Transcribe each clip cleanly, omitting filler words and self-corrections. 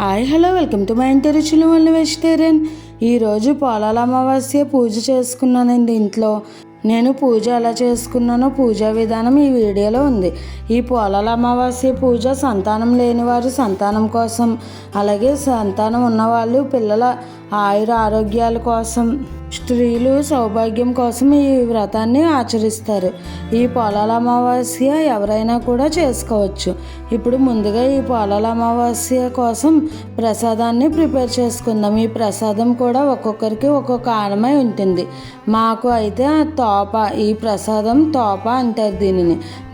Hi hello welcome to my ఇంటి రుచులు only vegetarian. ఈరోజు పోలాల అమావాస్య పూజ చేసుకున్నానండి ఇంట్లో. నేను పూజ ఎలా చేసుకున్నానో పూజా విధానం ఈ వీడియోలో ఉంది. ఈ పోలాల అమావాస్య పూజ సంతానం లేని వారు సంతానం కోసం, అలాగే సంతానం ఉన్నవాళ్ళు పిల్లల ఆయుర ఆరోగ్యాల కోసం, స్త్రీలు సౌభాగ్యం కోసం ఈ వ్రతాన్ని ఆచరిస్తారు. ఈ పోలాల అమావాస్య ఎవరైనా కూడా చేసుకోవచ్చు. ఇప్పుడు ముందుగా ఈ పోలాల అమావాస్య కోసం ప్రసాదాన్ని ప్రిపేర్ చేసుకుందాం. ఈ ప్రసాదం కూడా ఒక్కొక్కరికి ఒక్కొక్క ఆనమై ఉంటుంది. మాకు అయితే తోప, ఈ ప్రసాదం తోప అంటారు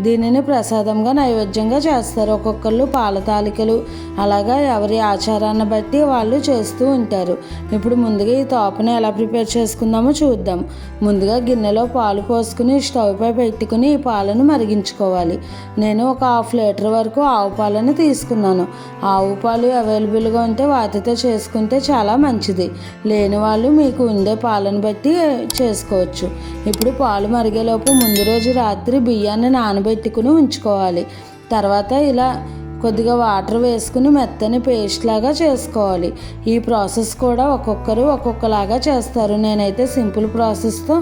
దీనిని ప్రసాదంగా నైవేద్యంగా చేస్తారు. ఒక్కొక్కళ్ళు పాల తాలికలు, అలాగా ఎవరి ఆచారాన్ని బట్టి వాళ్ళు చేస్తూ ఉంటారు. ఇప్పుడు ముందుగా ఈ తోపని ఎలా ప్రిపేర్ చేసుకుందామో చూద్దాం. ముందుగా గిన్నెలో పాలు పోసుకుని స్టవ్ పై పెట్టుకుని ఈ పాలను మరిగించుకోవాలి. నేను ఒక 1/2 లీటర్ వరకు ఆవు పాలను తీసుకున్నాను. ఆవు పాలు అవైలబుల్గా ఉంటే వాటితో చేసుకుంటే చాలా మంచిది. లేని వాళ్ళు మీకు ఉండే పాలను బట్టి చేసుకోవచ్చు. ఇప్పుడు పాలు మరిగేలోపు ముందు రోజు రాత్రి బియ్యాన్ని నానబెట్టుకుని ఉంచుకోవాలి. తర్వాత ఇలా కొద్దిగా వాటర్ వేసుకుని మెత్తని పేస్ట్ లాగా చేసుకోవాలి. ఈ ప్రాసెస్ కూడా ఒక్కొక్కరు ఒక్కొక్కలాగా చేస్తారు. నేనైతే సింపుల్ ప్రాసెస్తో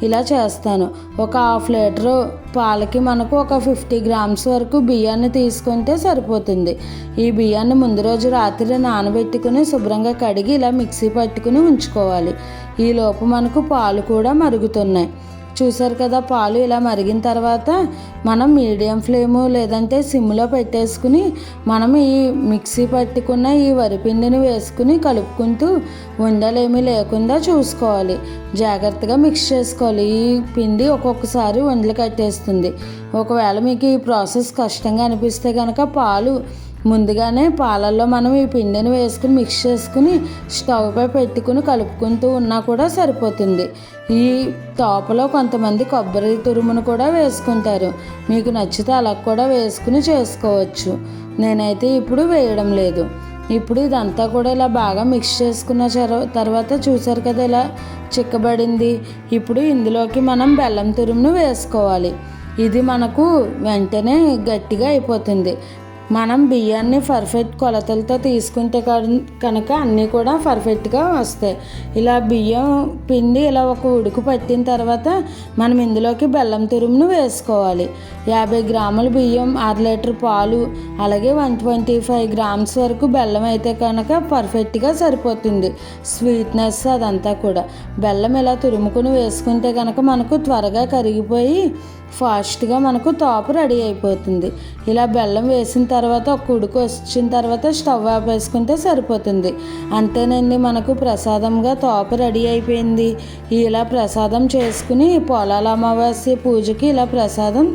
ఇలా చేస్తాను. ఒక 1/2 లీటర్ పాలకి మనకు ఒక 50 గ్రామ్స్ వరకు బియ్యాన్ని తీసుకుంటే సరిపోతుంది. ఈ బియ్యాన్ని ముందు రోజు రాత్రి నానబెట్టుకుని శుభ్రంగా కడిగి ఇలా మిక్సీ పట్టుకుని ఉంచుకోవాలి. ఈలోపు మనకు పాలు కూడా మరుగుతున్నాయి. చూసారు కదా, పాలు ఇలా మరిగిన తర్వాత మనం మీడియం ఫ్లేము లేదంటే సిమ్లో పెట్టేసుకుని మనం ఈ మిక్సీ పట్టుకున్న ఈ వరిపిండిని వేసుకుని కలుపుకుంటూ ఉండలేమీ లేకుండా చూసుకోవాలి. జాగ్రత్తగా మిక్స్ చేసుకోవాలి. ఈ పిండి ఒక్కొక్కసారి ఉండలు కట్టేస్తుంది. ఒకవేళ మీకు ఈ ప్రాసెస్ కష్టంగా అనిపిస్తే కనుక ముందుగానే పాలల్లో మనం ఈ పిండిని వేసుకుని మిక్స్ చేసుకుని స్టవ్ పై పెట్టుకుని కలుపుకుంటూ ఉన్నా కూడా సరిపోతుంది. ఈ తోపలో కొంతమంది కొబ్బరి తురుమును కూడా వేసుకుంటారు. మీకు నచ్చితే అలా కూడా వేసుకుని చేసుకోవచ్చు. నేనైతే ఇప్పుడు వేయడం లేదు. ఇప్పుడు ఇదంతా కూడా ఇలా బాగా మిక్స్ చేసుకున్న తర్వాత చూసారు కదా ఇలా చిక్కబడింది. ఇప్పుడు ఇందులోకి మనం బెల్లం తురుమును వేసుకోవాలి. ఇది మనకు వెంటనే గట్టిగా అయిపోతుంది. మనం బియ్యాన్ని పర్ఫెక్ట్ కొలతలతో తీసుకుంటే కనుక అన్నీ కూడా పర్ఫెక్ట్గా వస్తాయి. ఇలా బియ్యం పిండి ఇలా ఒక ఉడుకు పట్టిన తర్వాత మనం ఇందులోకి బెల్లం తురుమును వేసుకోవాలి. 50 గ్రాముల బియ్యం, 1/2 లీటర్ పాలు, అలాగే 125 గ్రామ్స్ వరకు బెల్లం అయితే కనుక పర్ఫెక్ట్గా సరిపోతుంది. స్వీట్నెస్ అదంతా కూడా బెల్లం ఇలా తురుముకుని వేసుకుంటే కనుక మనకు త్వరగా కరిగిపోయి ఫాస్ట్గా మనకు తోపు రెడీ అయిపోతుంది. ఇలా బెల్లం వేసిన తర్వాత ఒక ఉడుకు వచ్చిన తర్వాత స్టవ్ ఆపేసుకుంటే సరిపోతుంది. అంతేనండి, మనకు ప్రసాదంగా తోపు రెడీ అయిపోయింది. ఇలా ప్రసాదం చేసుకుని పోలాల అమావాస్య పూజకి ఇలా ప్రసాదం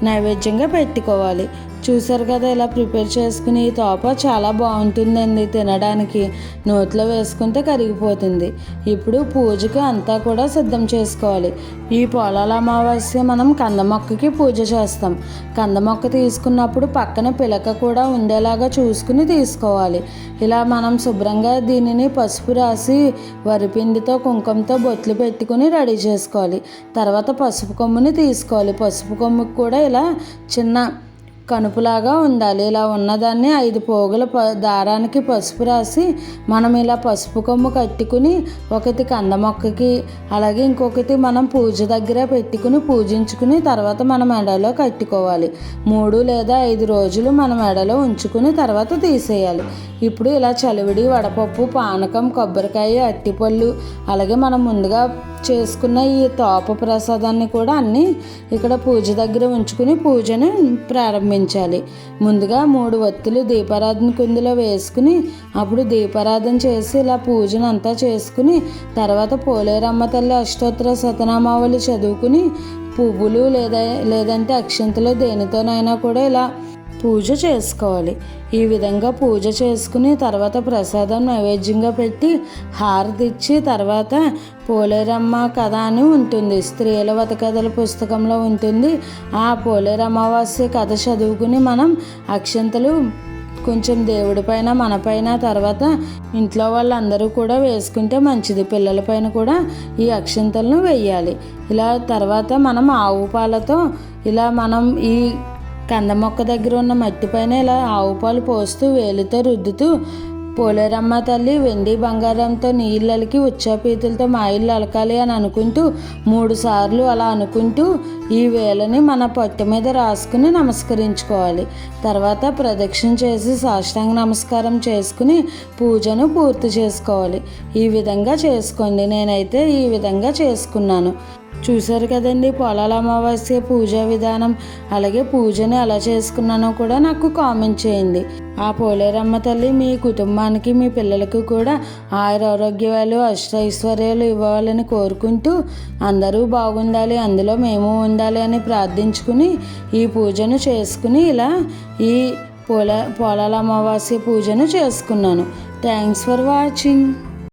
నైవేద్యంగా పెట్టుకోవాలి. చూసారు కదా, ఇలా ప్రిపేర్ చేసుకుని ఈ తోప చాలా బాగుంటుందండి తినడానికి. నోట్లో వేసుకుంటే కరిగిపోతుంది. ఇప్పుడు పూజకి అంతా కూడా సిద్ధం చేసుకోవాలి. ఈ పోలాల అమావాస్య మనం కంద మొక్కకి పూజ చేస్తాం. కంద మొక్క తీసుకున్నప్పుడు పక్కన పిలక కూడా ఉండేలాగా చూసుకుని తీసుకోవాలి. ఇలా మనం శుభ్రంగా దీనిని పసుపు రాసి వరిపిండితో కుంకుమతో బొట్లు పెట్టుకుని రెడీ చేసుకోవాలి. తర్వాత పసుపు కొమ్ముని తీసుకోవాలి. పసుపు కొమ్ముకి కూడా ఇలా చిన్న కనుపులాగా ఉండాలి. ఇలా ఉన్నదాన్ని 5 పోగుల దారానికి పసుపు రాసి మనం ఇలా పసుపు కొమ్ము కట్టుకుని ఒకటి కంద మొక్కకి, అలాగే ఇంకొకటి మనం పూజ దగ్గర పెట్టుకుని పూజించుకుని తర్వాత మన మెడలో కట్టుకోవాలి. 3 లేదా 5 రోజులు మన మెడలో ఉంచుకుని తర్వాత తీసేయాలి. ఇప్పుడు ఇలా చలివిడి, వడపప్పు, పానకం, కొబ్బరికాయ, అట్టిపళ్ళు, అలాగే మనం ముందుగా చేసుకున్న ఈ తోప ప్రసాదాన్ని కూడా అన్నీ ఇక్కడ పూజ దగ్గర ఉంచుకుని పూజను ప్రారంభించాలి. ముందుగా 3 ఒత్తులు దీపారాధన కుందులో వేసుకుని అప్పుడు దీపారాధన చేసి ఇలా పూజను అంతా చేసుకుని తర్వాత పోలేరమ్మ తల్లి అష్టోత్తర శతనామావళి చదువుకుని పువ్వులు లేదంటే అక్షంతలు దేనితోనైనా కూడా ఇలా పూజ చేసుకోవాలి. ఈ విధంగా పూజ చేసుకుని తర్వాత ప్రసాదం నైవేద్యంగా పెట్టి హారతి ఇచ్చి తర్వాత పోలేరమ్మ కథ అని ఉంటుంది, స్త్రీల వత కథల పుస్తకంలో ఉంటుంది. ఆ పోలేరు అమావాస్య కథ చదువుకుని మనం అక్షంతలు కొంచెం దేవుడి పైన, మన పైన, తర్వాత ఇంట్లో వాళ్ళందరూ కూడా వేసుకుంటే మంచిది. పిల్లల పైన కూడా ఈ అక్షంతలను వేయాలి. ఇలా తర్వాత మనం ఆవు పాలతో ఇలా మనం ఈ కంద మొక్క దగ్గర ఉన్న మట్టి పైన ఇలా ఆవు పాలు పోస్తూ వేలితో రుద్దుతూ పోలేరమ్మ తల్లి వెండి బంగారంతో నీళ్ళకి ఉచ్చాపీతులతో మా ఇల్లు అలకాలి అని అనుకుంటూ 3 సార్లు అలా అనుకుంటూ ఈ వేలని మన పట్టు మీద రాసుకుని నమస్కరించుకోవాలి. తర్వాత ప్రదక్షిణ చేసి సాష్టాంగ నమస్కారం చేసుకుని పూజను పూర్తి చేసుకోవాలి. ఈ విధంగా చేసుకోండి. నేనైతే ఈ విధంగా చేసుకున్నాను. చూశారు కదండి పొలాల అమావాస్య పూజా విధానం. అలాగే పూజని ఎలా చేసుకున్నానో కూడా నాకు కామెంట్ చేయండి. ఆ పోలేరమ్మ తల్లి మీ కుటుంబానికి మీ పిల్లలకు కూడా ఆయురారోగ్యాలు అష్టైశ్వర్యాలు ఇవ్వాలని కోరుకుంటూ అందరూ బాగుండాలి, అందులో మేము ఉండాలి అని ప్రార్థించుకుని ఈ పూజను చేసుకుని ఇలా ఈ పొలాల అమావాస్య పూజను చేసుకున్నాను. Thanks for watching.